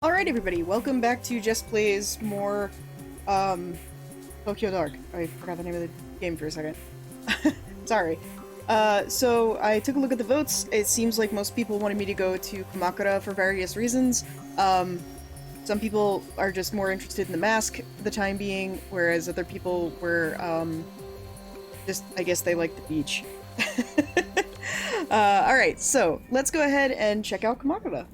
Alright everybody, welcome back to Jess Plays more, Tokyo Dark. I forgot the name of the game for a second. Sorry. So I took a look at the votes. It seems like most people wanted me to go to Kamakura for various reasons. Some people are just more interested in the mask for the time being, whereas other people were, just, I guess they like the beach. Alright, so let's go ahead and check out Kamakura.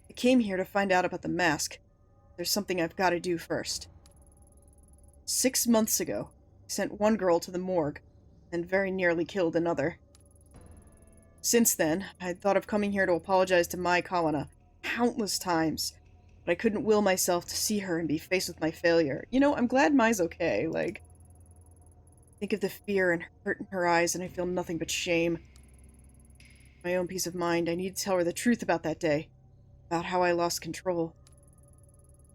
I came here to find out about the mask. There's something I've got to do first. 6 months ago, I sent one girl to the morgue, and very nearly killed another. Since then, I'd thought of coming here to apologize to Mai Kawana countless times, but I couldn't will myself to see her and be faced with my failure. You know, I'm glad Mai's okay, like... Think of the fear and hurt in her eyes, and I feel nothing but shame. My own peace of mind, I need to tell her the truth about that day. About how I lost control.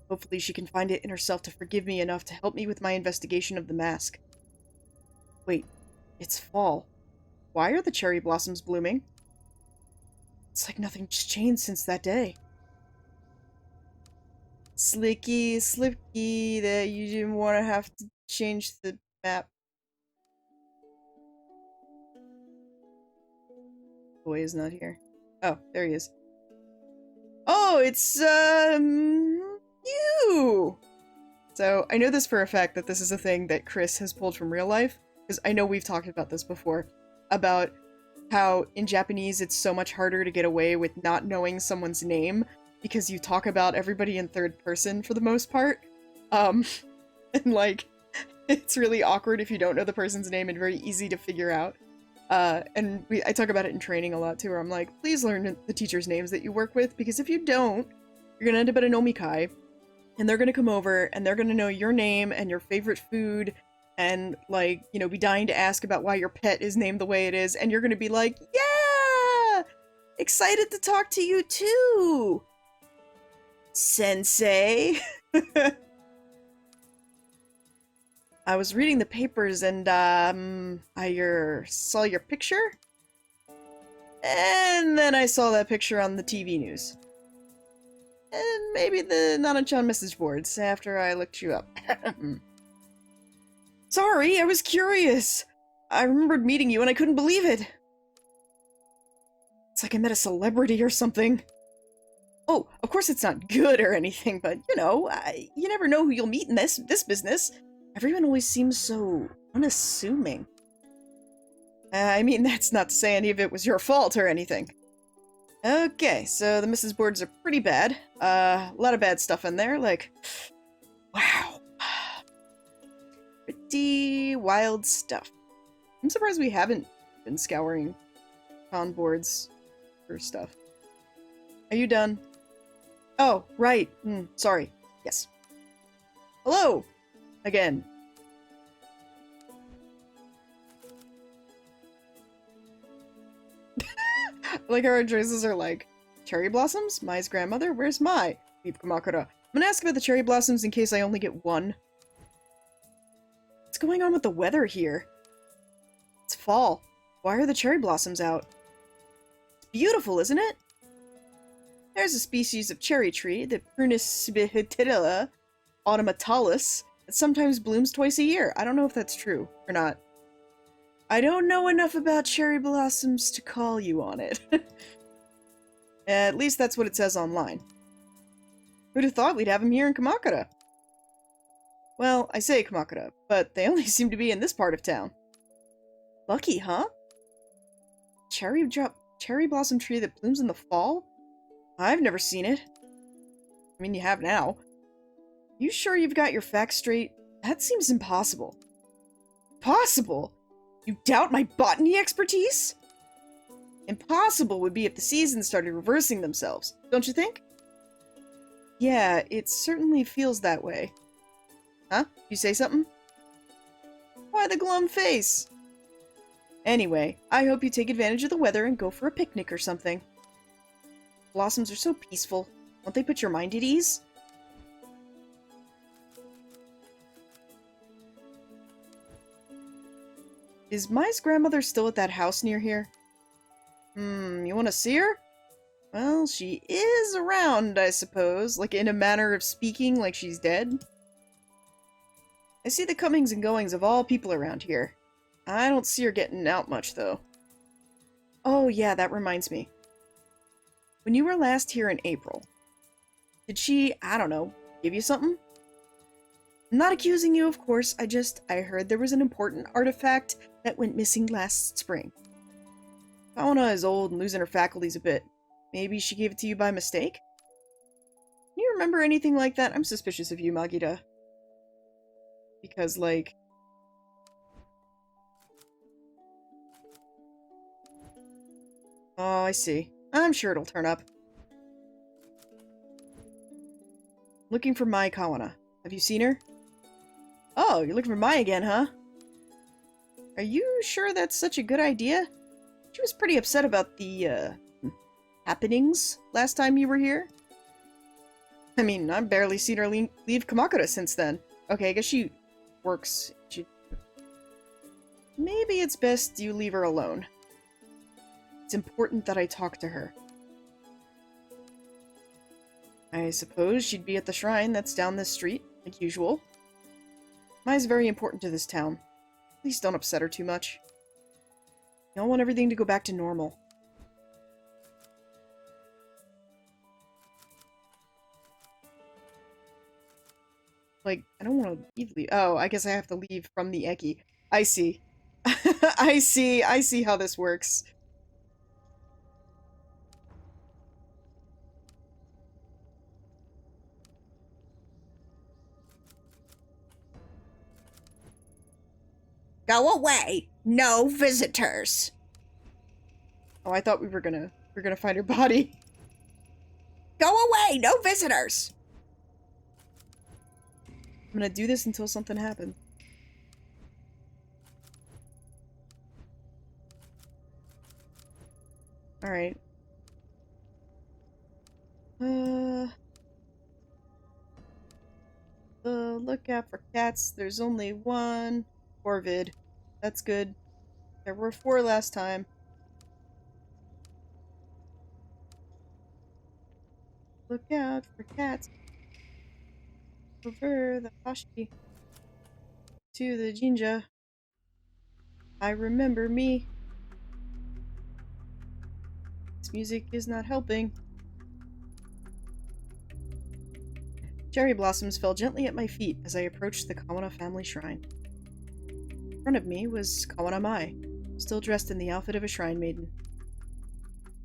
Hopefully she can find it in herself to forgive me enough to help me with my investigation of the mask. Wait, it's fall. Why are the cherry blossoms blooming? It's like nothing's changed since that day. Slicky, slicky, that you didn't want to have to change the map. Boy is not here. Oh, there he is. Oh, it's, you! So, I know this for a fact that this is a thing that Chris has pulled from real life, because I know we've talked about this before, about how in Japanese it's so much harder to get away with not knowing someone's name, because you talk about everybody in third person for the most part. And like, it's really awkward if you don't know the person's name and very easy to figure out. I talk about it in training a lot too, where I'm like, please learn the teachers' names that you work with, because if you don't, you're gonna end up at an omikai, and they're gonna come over, and they're gonna know your name and your favorite food, and, like, you know, be dying to ask about why your pet is named the way it is, and you're gonna be like, yeah! Excited to talk to you too! Sensei! I was reading the papers and, I saw your picture? And then I saw that picture on the TV news. And maybe the Nana-chan message boards after I looked you up. Sorry, I was curious. I remembered meeting you and I couldn't believe it. It's like I met a celebrity or something. Oh, of course it's not good or anything, but, you know, you never know who you'll meet in this business. Everyone always seems so unassuming. I mean, that's not to say any of it was your fault or anything. Okay, so the Mrs. Boards are pretty bad. A lot of bad stuff in there, like... Wow. Pretty wild stuff. I'm surprised we haven't been scouring con boards for stuff. Are you done? Oh, right. Sorry. Yes. Hello! Again. Like our addresses are like, cherry blossoms? Mai's grandmother? Where's Mai? Beep Kamakura. I'm gonna ask about the cherry blossoms in case I only get one. What's going on with the weather here? It's fall. Why are the cherry blossoms out? It's beautiful, isn't it? There's a species of cherry tree, the Prunus sibihitilla autumnatalis, that sometimes blooms twice a year. I don't know if that's true or not. I don't know enough about cherry blossoms to call you on it. At least that's what it says online. Who'd have thought we'd have them here in Kamakura? Well, I say Kamakura, but they only seem to be in this part of town. Lucky, huh? Cherry blossom tree that blooms in the fall? I've never seen it. I mean, you have now. You sure you've got your facts straight? That seems impossible. Possible? You doubt my botany expertise? Impossible would be if the seasons started reversing themselves, don't you think? Yeah, it certainly feels that way. Huh? You say something? Why the glum face? Anyway, I hope you take advantage of the weather and go for a picnic or something. Blossoms are so peaceful. Won't they put your mind at ease? Is Mai's grandmother still at that house near here? You want to see her? Well, she is around, I suppose. Like, in a manner of speaking, like she's dead. I see the comings and goings of all people around here. I don't see her getting out much, though. Oh, yeah, that reminds me. When you were last here in April, did she, I don't know, give you something? I'm not accusing you, of course. I heard there was an important artifact that went missing last spring. Fauna is old and losing her faculties a bit. Maybe she gave it to you by mistake? Can you remember anything like that? I'm suspicious of you, Magida. Because, like... Oh, I see. I'm sure it'll turn up. Looking for Mai Kawana. Have you seen her? Oh, you're looking for Mai again, huh? Are you sure that's such a good idea? She was pretty upset about the, happenings last time you were here. I mean, I've barely seen her leave Kamakura since then. Okay, I guess she works. Maybe it's best you leave her alone. It's important that I talk to her. I suppose she'd be at the shrine that's down this street, like usual. Mai's very important to this town. Please don't upset her too much. I don't want everything to go back to normal. Like, I don't want to leave. Oh, I guess I have to leave from the Eki. I see. I see how this works. Go away! No visitors! Oh, I thought we were gonna find her body. Go away! No visitors! I'm gonna do this until something happens. Alright. Look out for cats. There's only one. Corvid. That's good. There were 4 last time. Look out for cats. Over the Hashi. To the Jinja. I remember me. This music is not helping. Cherry blossoms fell gently at my feet as I approached the Kawana family shrine. In front of me was Kawana Mai, still dressed in the outfit of a shrine maiden.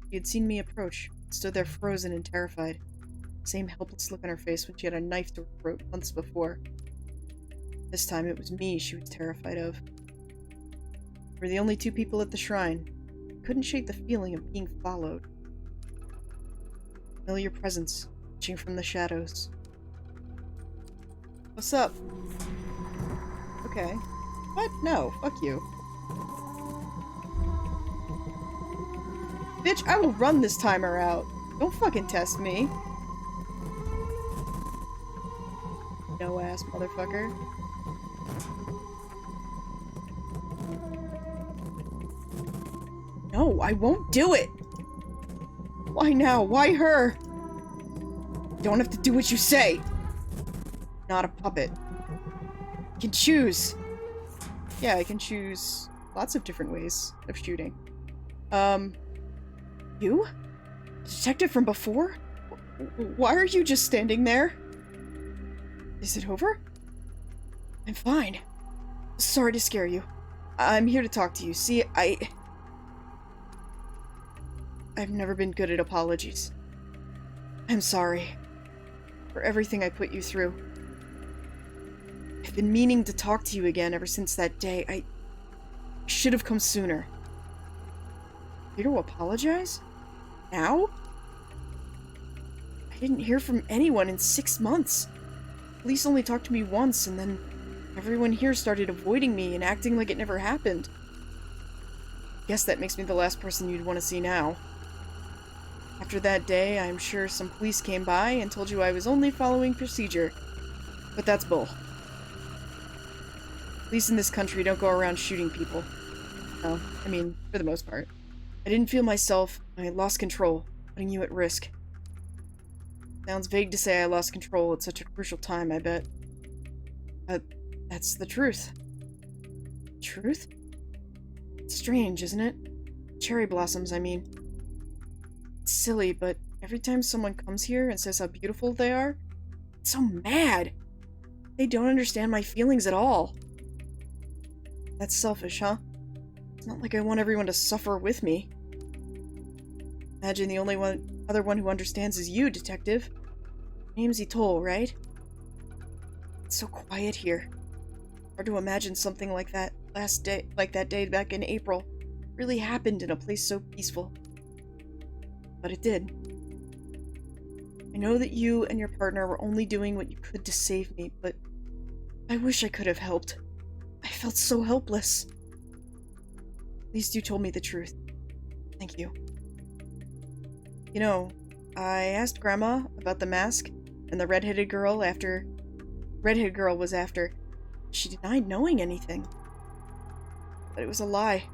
She had seen me approach, stood there frozen and terrified. Same helpless look on her face when she had a knife to her throat months before. This time it was me she was terrified of. We were the only 2 people at the shrine. I couldn't shake the feeling of being followed. Familiar presence, reaching from the shadows. What's up? Okay. What? No, fuck you. Bitch, I will run this timer out. Don't fucking test me. No ass motherfucker. No, I won't do it! Why now? Why her? You don't have to do what you say! Not a puppet. You can choose. Yeah, I can choose lots of different ways of shooting. You? The detective from before? Why are you just standing there? Is it over? I'm fine. Sorry to scare you. I'm here to talk to you. See, I've never been good at apologies. I'm sorry for everything I put you through. I've been meaning to talk to you again ever since that day. I should have come sooner. Here to apologize? Now? I didn't hear from anyone in 6 months. Police only talked to me once, and then everyone here started avoiding me and acting like it never happened. Guess that makes me the last person you'd want to see now. After that day, I'm sure some police came by and told you I was only following procedure. But that's bull. Police in this country don't go around shooting people. No, I mean, for the most part. I didn't feel myself. I lost control, putting you at risk. Sounds vague to say I lost control at such a crucial time, I bet. But that's the truth. Truth? It's strange, isn't it? Cherry blossoms, I mean. It's silly, but every time someone comes here and says how beautiful they are, it's so mad. They don't understand my feelings at all. That's selfish, huh? It's not like I want everyone to suffer with me. Imagine the only other one who understands is you, detective. Name's Itoll, right? It's so quiet here. Hard to imagine something like that day back in April really happened in a place so peaceful. But it did. I know that you and your partner were only doing what you could to save me, but I wish I could have helped. I felt so helpless. At least you told me the truth. Thank you. You know, I asked Grandma about the mask and the redheaded girl was after. She denied knowing anything. But it was a lie.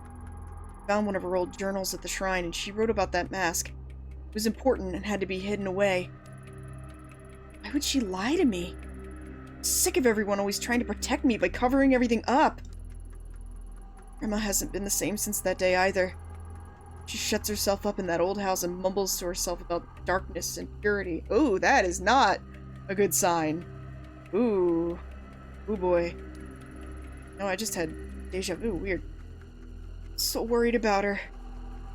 I found one of her old journals at the shrine, and she wrote about that mask. It was important and had to be hidden away. Why would she lie to me? I'm sick of everyone always trying to protect me by covering everything up. Grandma hasn't been the same since that day either. She shuts herself up in that old house and mumbles to herself about darkness and purity. Ooh, that is not a good sign. Ooh. Ooh boy. No, I just had deja vu. Weird. So worried about her.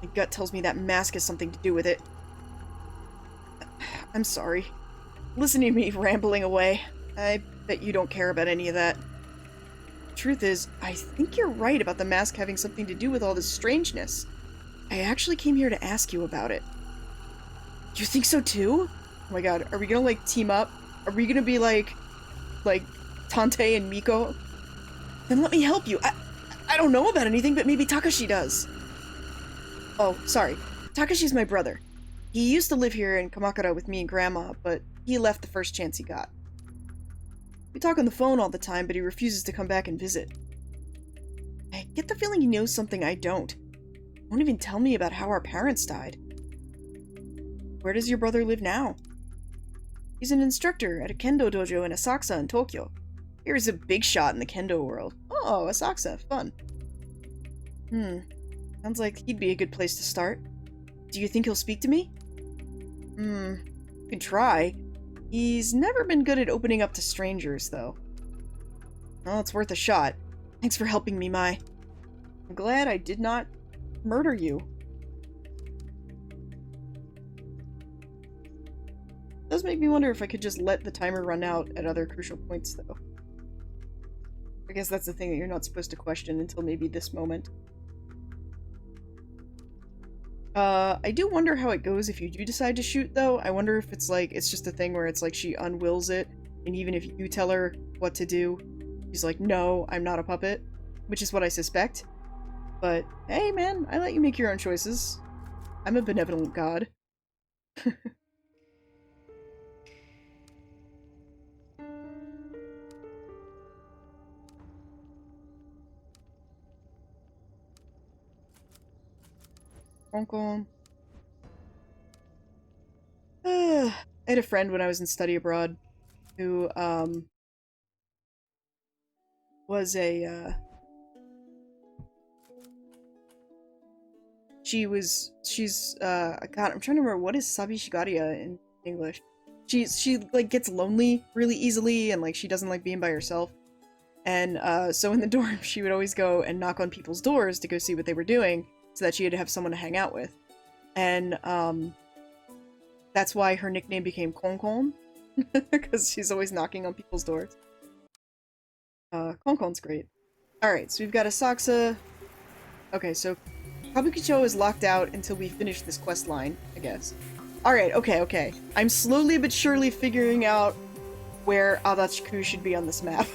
My gut tells me that mask has something to do with it. I'm sorry. Listening to me rambling away. I bet you don't care about any of that. Truth is, I think you're right about the mask having something to do with all this strangeness. I actually came here to ask you about it. You think so too? Oh my god, are we gonna like team up? Are we gonna be like Tante and Miko? Then let me help you. I don't know about anything, but maybe Takashi does. Oh, sorry. Takashi's my brother. He used to live here in Kamakura with me and Grandma, but he left the first chance he got. We talk on the phone all the time, but he refuses to come back and visit. I get the feeling he knows something I don't. He won't even tell me about how our parents died. Where does your brother live now? He's an instructor at a kendo dojo in Asakusa in Tokyo. Here's a big shot in the kendo world. Oh, Asakusa, fun. Sounds like he'd be a good place to start. Do you think he'll speak to me? You could try. He's never been good at opening up to strangers, though. Well, it's worth a shot. Thanks for helping me, Mai. I'm glad I did not murder you. It does make me wonder if I could just let the timer run out at other crucial points, though. I guess that's the thing that you're not supposed to question until maybe this moment. I do wonder how it goes if you do decide to shoot, though. I wonder if it's like, it's just a thing where it's like she unwills it, and even if you tell her what to do, she's like, no, I'm not a puppet, which is what I suspect. But, hey man, I let you make your own choices. I'm a benevolent god. Hong Kong. I had a friend when I was in study abroad who, was a, God, I'm trying to remember, what is Sabishigaria in English? She, like, gets lonely really easily, and, like, she doesn't like being by herself. And, so in the dorm, she would always go and knock on people's doors to go see what they were doing, so that she had to have someone to hang out with. And, that's why her nickname became Konkon, because she's always knocking on people's doors. Konkon's great. Alright, so we've got Asakusa. Okay, so Kabukicho is locked out until we finish this quest line, I guess. Alright, okay. I'm slowly but surely figuring out where Adachiku should be on this map.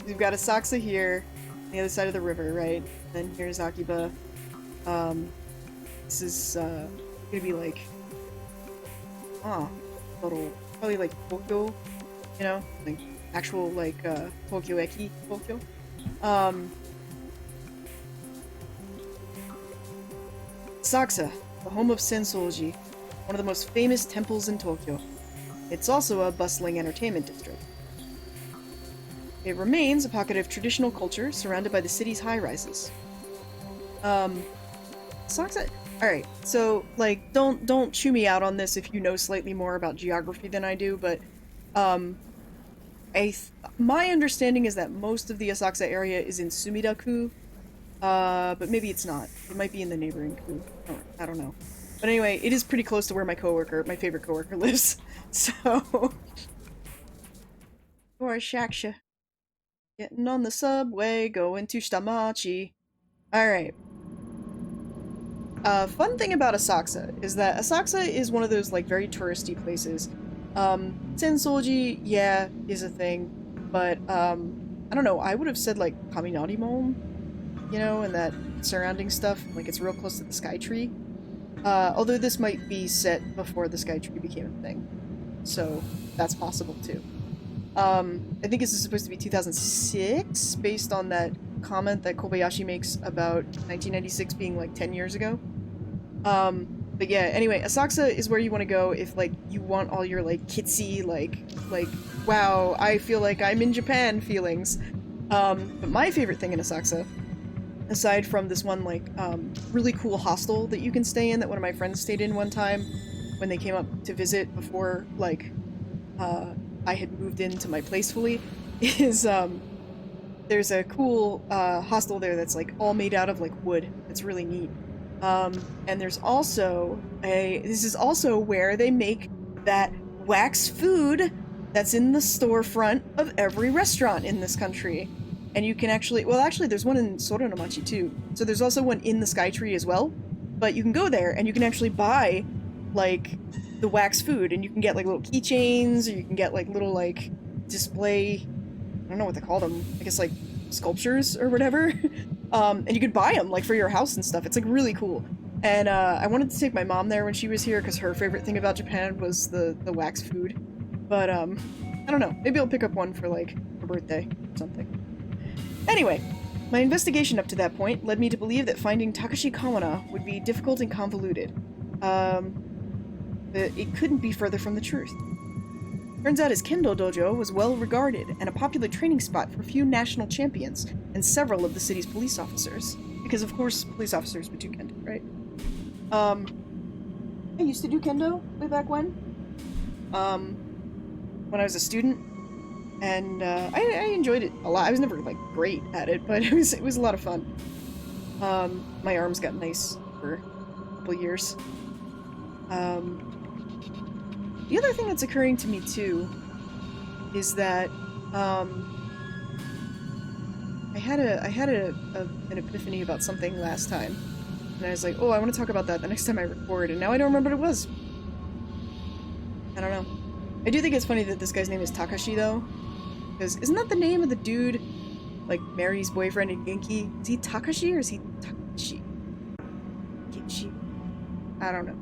We've got Asakusa here, on the other side of the river, right? Then here's Akiba. This is, gonna be like... probably like Tokyo, you know? Like, actual, like, Tokyo Eki Tokyo. Asakusa, the home of Sensoji, one of the most famous temples in Tokyo. It's also a bustling entertainment district. It remains a pocket of traditional culture surrounded by the city's high-rises. Asakusa... Alright, so, like, don't chew me out on this if you know slightly more about geography than I do, but, my understanding is that most of the Asakusa area is in Sumida-ku, but maybe it's not. It might be in the neighboring ku. I don't know. But anyway, it is pretty close to where my favorite coworker lives, so... Or Shaksha. Getting on the subway, going to Shitamachi. Alright. Fun thing about Asakusa is that Asakusa is one of those, like, very touristy places. Sensoji, yeah, is a thing, but, I don't know, I would have said, like, Kaminari-mon, you know, and that surrounding stuff, like, it's real close to the Sky Tree. Although this might be set before the Sky Tree became a thing, so that's possible, too. I think this is supposed to be 2006, based on that comment that Kobayashi makes about 1996 being like 10 years ago. But yeah, anyway, Asakusa is where you want to go if, like, you want all your, like, kitsy, like, wow, I feel like I'm in Japan feelings. But my favorite thing in Asakusa, aside from this one, like, really cool hostel that you can stay in that one of my friends stayed in one time when they came up to visit before, like, I had moved into my place fully, is, there's a cool, hostel there that's, like, all made out of, like, wood. It's really neat. And there's also this is also where they make that wax food that's in the storefront of every restaurant in this country. And you can actually, well, actually, there's one in Soronomachi, too. So there's also one in the Sky Tree as well. But you can go there, and you can actually buy, like, the wax food, and you can get, like, little keychains, or you can get, like, little, like, display, I don't know what they call them, I guess, like, sculptures or whatever. And you could buy them, like, for your house and stuff. It's, like, really cool. And, I wanted to take my mom there when she was here, because her favorite thing about Japan was the wax food. But, I don't know. Maybe I'll pick up one for, like, her birthday or something. Anyway, my investigation up to that point led me to believe that finding Takashi Kawana would be difficult and convoluted. It couldn't be further from the truth. Turns out his kendo dojo was well regarded and a popular training spot for a few national champions and several of the city's police officers. Because of course, police officers would do kendo, right? I used to do kendo way back when I was a student, and I enjoyed it a lot. I was never like great at it, but it was a lot of fun. My arms got nice for a couple years. The other thing that's occurring to me too is that I had an epiphany about something last time, and I was like, oh, I want to talk about that the next time I record, and now I don't remember what it was. I don't know. I do think it's funny that this guy's name is Takashi though, because isn't that the name of the dude, like Mary's boyfriend in Genki? Is he Takashi or is he Takashi? Genshi? I don't know.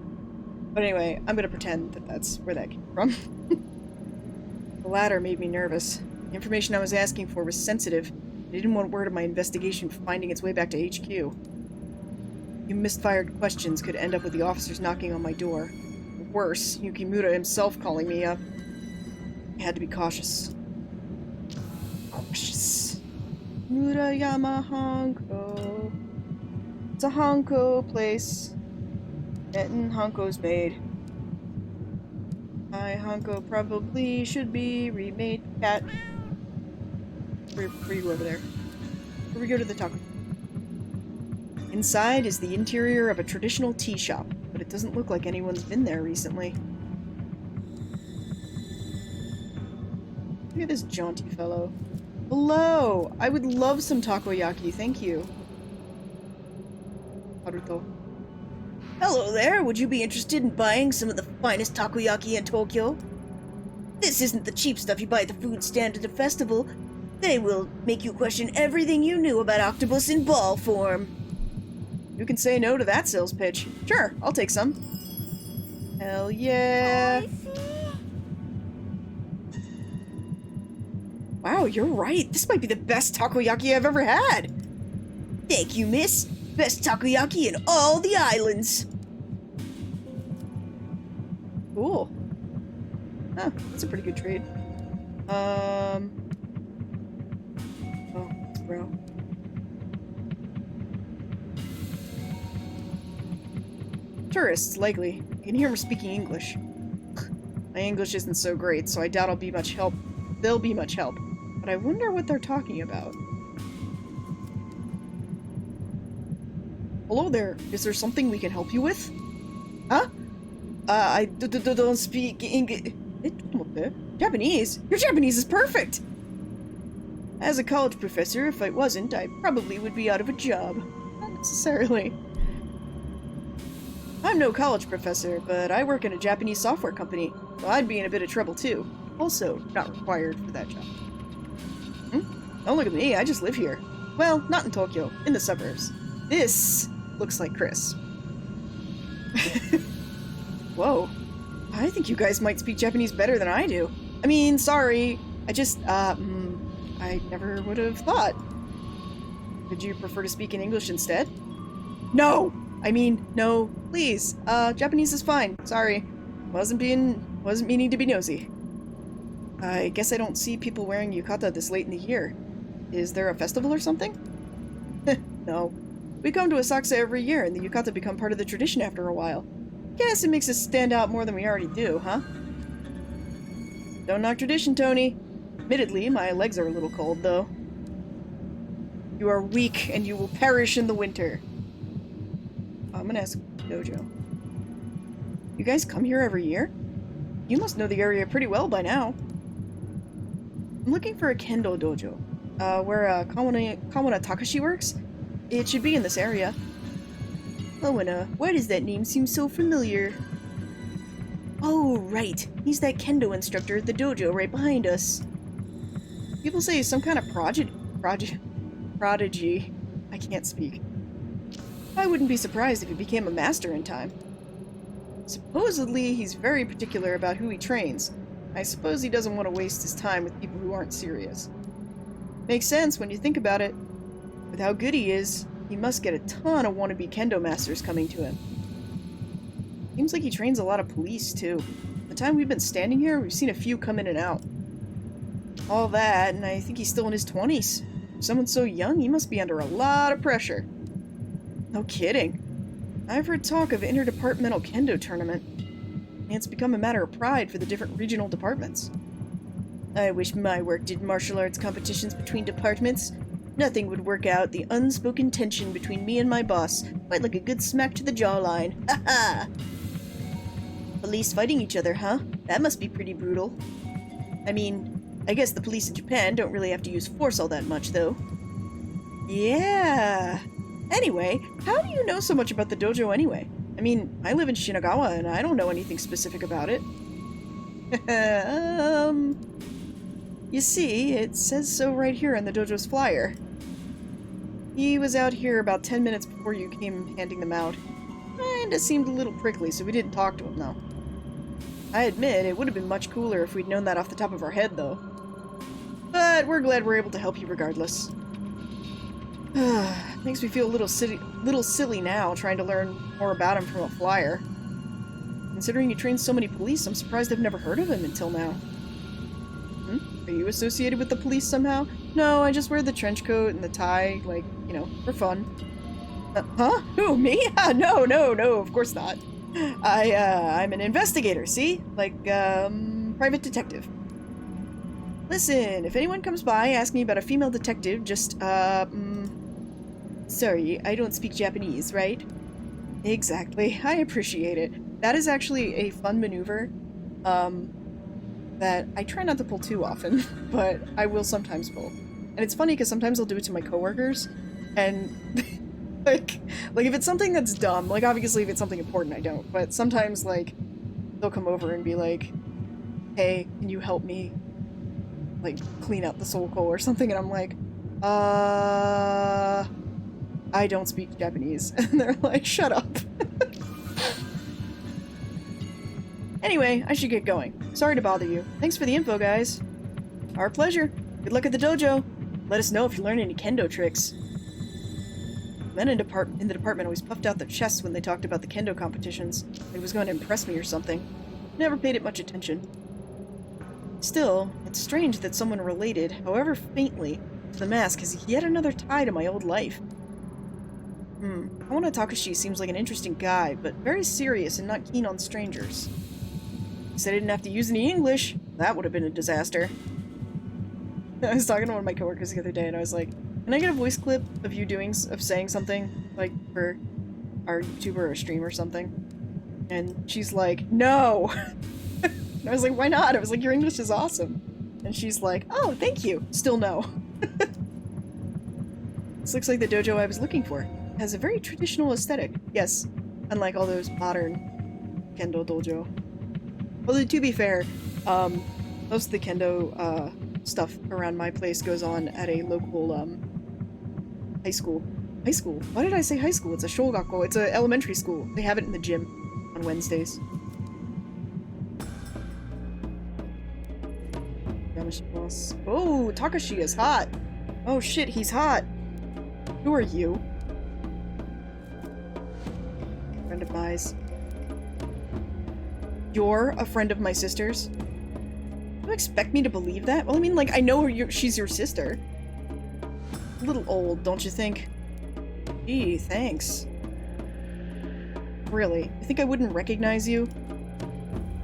But anyway, I'm gonna pretend that that's where that came from. The latter made me nervous. The information I was asking for was sensitive. I didn't want word of my investigation finding its way back to HQ. You misfired questions could end up with the officers knocking on my door. Or worse, Yukimura himself calling me up. I had to be cautious. Cautious. Murayama Hanko. It's a Hanko place. Getting Hanko's made. My Hanko probably should be remade cat. Before you go over there. Before we go to the taco. Inside is the interior of a traditional tea shop, but it doesn't look like anyone's been there recently. Look at this jaunty fellow. Hello! I would love some takoyaki, thank you. Haruto. Hello there, would you be interested in buying some of the finest takoyaki in Tokyo? This isn't the cheap stuff you buy at the food stand at a festival. They will make you question everything you knew about octopus in ball form. Who can say no to that sales pitch? Sure, I'll take some. Hell yeah! Wow, you're right. This might be the best takoyaki I've ever had. Thank you, miss. best takoyaki in all the islands. Cool. Huh, that's a pretty good trade. Oh, bro. Tourists, likely. You can hear them speaking English. My English isn't so great, so I doubt I'll be much help. They'll be much help. But I wonder what they're talking about. Hello there. Is there something we can help you with? Huh? I don't speak English. Japanese? Your Japanese is perfect! As a college professor, if I wasn't, I probably would be out of a job. Not necessarily. I'm no college professor, but I work in a Japanese software company, so I'd be in a bit of trouble too. Also, not required for that job. Don't look at me, I just live here. Well, not in Tokyo, in the suburbs. This looks like Chris. Whoa. I think you guys might speak Japanese better than I do. I mean, sorry. I never would have thought. Would you prefer to speak in English instead? No! I mean, no, please. Japanese is fine. Sorry. Wasn't meaning to be nosy. I guess I don't see people wearing yukata this late in the year. Is there a festival or something? No. We come to Asakusa every year, and the yukata become part of the tradition after a while. Guess it makes us stand out more than we already do, huh? Don't knock tradition, Tony. Admittedly, my legs are a little cold, though. You are weak, and you will perish in the winter. I'm gonna ask Dojo. You guys come here every year? You must know the area pretty well by now. I'm looking for a kendo dojo, where Kawana Takashi works. It should be in this area. Oh, and why does that name seem so familiar? Oh, right. He's that kendo instructor at the dojo right behind us. People say he's some kind of prodigy. I can't speak. I wouldn't be surprised if he became a master in time. Supposedly, he's very particular about who he trains. I suppose he doesn't want to waste his time with people who aren't serious. Makes sense when you think about it. With how good he is, he must get a ton of wannabe kendo masters coming to him. Seems like he trains a lot of police, too. The time we've been standing here, we've seen a few come in and out. All that, and I think he's still in his 20s. For someone so young, he must be under a lot of pressure. No kidding. I've heard talk of an interdepartmental kendo tournament, and it's become a matter of pride for the different regional departments. I wish my work did martial arts competitions between departments. Nothing would work out the unspoken tension between me and my boss, quite like a good smack to the jawline. Ha ha! Police fighting each other, huh? That must be pretty brutal. I mean, I guess the police in Japan don't really have to use force all that much, though. Yeah. Anyway, how do you know so much about the dojo anyway? I mean, I live in Shinagawa and I don't know anything specific about it. You see, it says so right here on the dojo's flyer. He was out here about 10 minutes before you came handing them out. Kinda seemed a little prickly, so we didn't talk to him, though. I admit, it would have been much cooler if we'd known that off the top of our head, though. But we're glad we're able to help you regardless. Makes me feel a little silly now, trying to learn more about him from a flyer. Considering he trains so many police, I'm surprised I've never heard of him until now. Are you associated with the police somehow? No, I just wear the trench coat and the tie, like, you know, for fun. Huh? Who, me? No, of course not. I'm an investigator, see? Like, private detective. Listen, if anyone comes by asking me about a female detective, just, sorry, I don't speak Japanese, right? Exactly, I appreciate it. That is actually a fun maneuver, that I try not to pull too often, but I will sometimes pull. And it's funny because sometimes I'll do it to my coworkers, and like if it's something that's dumb, like obviously if it's something important I don't, but sometimes like they'll come over and be like, hey, can you help me like clean up the soul coal or something, and I'm like, I don't speak Japanese. And they're like, shut up. Anyway, I should get going. Sorry to bother you. Thanks for the info, guys. Our pleasure. Good luck at the dojo. Let us know if you learn any kendo tricks. men in the department always puffed out their chests when they talked about the kendo competitions. It was going to impress me or something. Never paid it much attention. Still, it's strange that someone related, however faintly, to the mask has yet another tie to my old life. Kawana Takashi seems like an interesting guy, but very serious and not keen on strangers. He said I didn't have to use any English. That would have been a disaster. I was talking to one of my coworkers the other day, and I was like, can I get a voice clip of you saying something, like, for our YouTuber or stream or something? And she's like, no! And I was like, why not? I was like, your English is awesome. And she's like, oh, thank you. Still no. This looks like the dojo I was looking for. It has a very traditional aesthetic. Yes, unlike all those modern kendo dojo. Although, to be fair, most of the kendo, stuff around my place goes on at a local, high school. High school? Why did I say high school? It's a shogakko. It's an elementary school. They have it in the gym on Wednesdays. Oh, Takashi is hot. Oh shit, he's hot. Who are you? Friend of mine. You're a friend of my sister's? You expect me to believe that? Well, I mean, like, I know she's your sister. A little old, don't you think? Gee, thanks. Really? You think I wouldn't recognize you?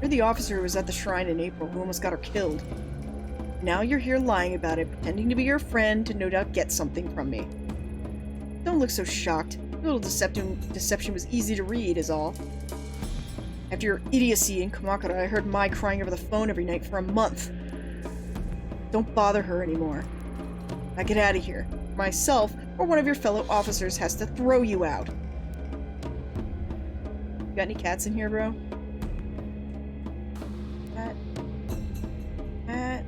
You're the officer who was at the shrine in April who almost got her killed. Now you're here lying about it, pretending to be your friend to no doubt get something from me. Don't look so shocked. Your little deception was easy to read, is all. After your idiocy in Kamakura, I heard Mai crying over the phone every night for a month. Don't bother her anymore. Now get out of here. Myself, or one of your fellow officers has to throw you out. You got any cats in here, bro? Cat. Cat.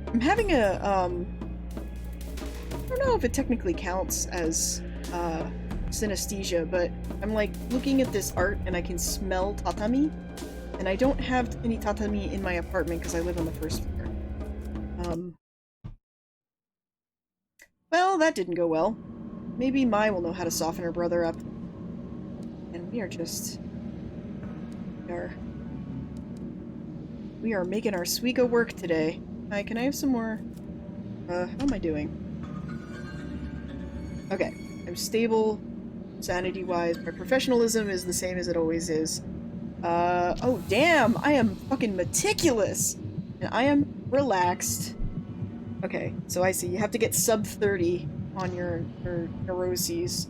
I'm having a, I don't know if it technically counts as, synesthesia, but I'm like looking at this art and I can smell tatami, and I don't have any tatami in my apartment because I live on the first floor. Well, that didn't go well. Maybe Mai will know how to soften her brother up. And we are just... We are making our Suiga work today. Hi, can I have some more... how am I doing? Okay, I'm stable, sanity-wise. My professionalism is the same as it always is. Oh damn! I am fucking meticulous! And I am relaxed. Okay, so I see. You have to get sub 30 on your neuroses.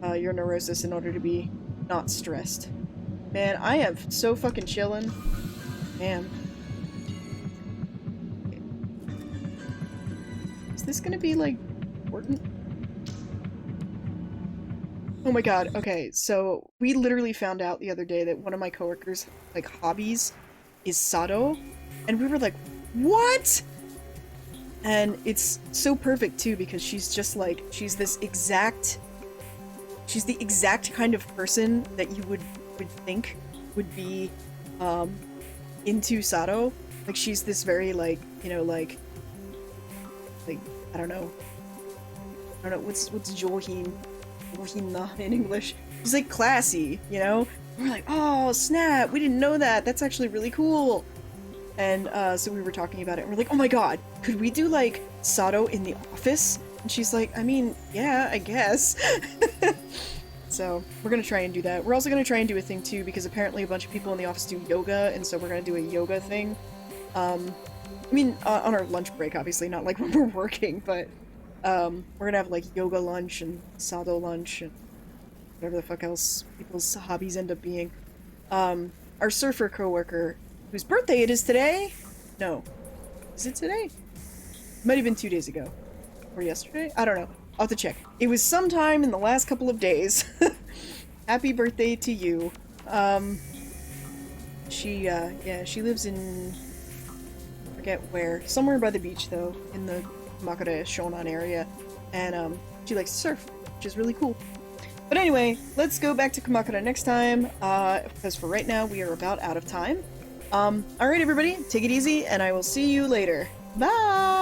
Your neurosis in order to be not stressed. Man, I am so fucking chillin'. Man. Okay. Is this gonna be, like, important? Oh my god, okay, so we literally found out the other day that one of my coworkers, like, hobbies is sado, and we were like, what?! And it's so perfect, too, because she's just, like, she's the exact kind of person that you would think would be, into sado. Like, she's this very, like, you know, like, I don't know, what's johin in English? She's like classy, you know? We're like, oh snap, we didn't know that, that's actually really cool. And so we were talking about it and we're like, oh my god, could we do like sado in the office? And she's like, I mean, yeah, I guess. So we're gonna try and do that. We're also gonna try and do a thing too, because apparently a bunch of people in the office do yoga, and so we're gonna do a yoga thing. I mean, on our lunch break, obviously, not like when we're working, but we're gonna have like yoga lunch and sado lunch and whatever the fuck else people's hobbies end up being. Our surfer coworker, whose birthday it is today? No. Is it today? Might have been 2 days ago. Or yesterday? I don't know. I'll have to check. It was sometime in the last couple of days. Happy birthday to you. Yeah, she lives in... I forget where. Somewhere by the beach, though. In the Makure Shonan area. And, she likes to surf, which is really cool. But anyway, let's go back to Kamakura next time, because for right now, we are about out of time. Alright everybody, take it easy, and I will see you later. Bye!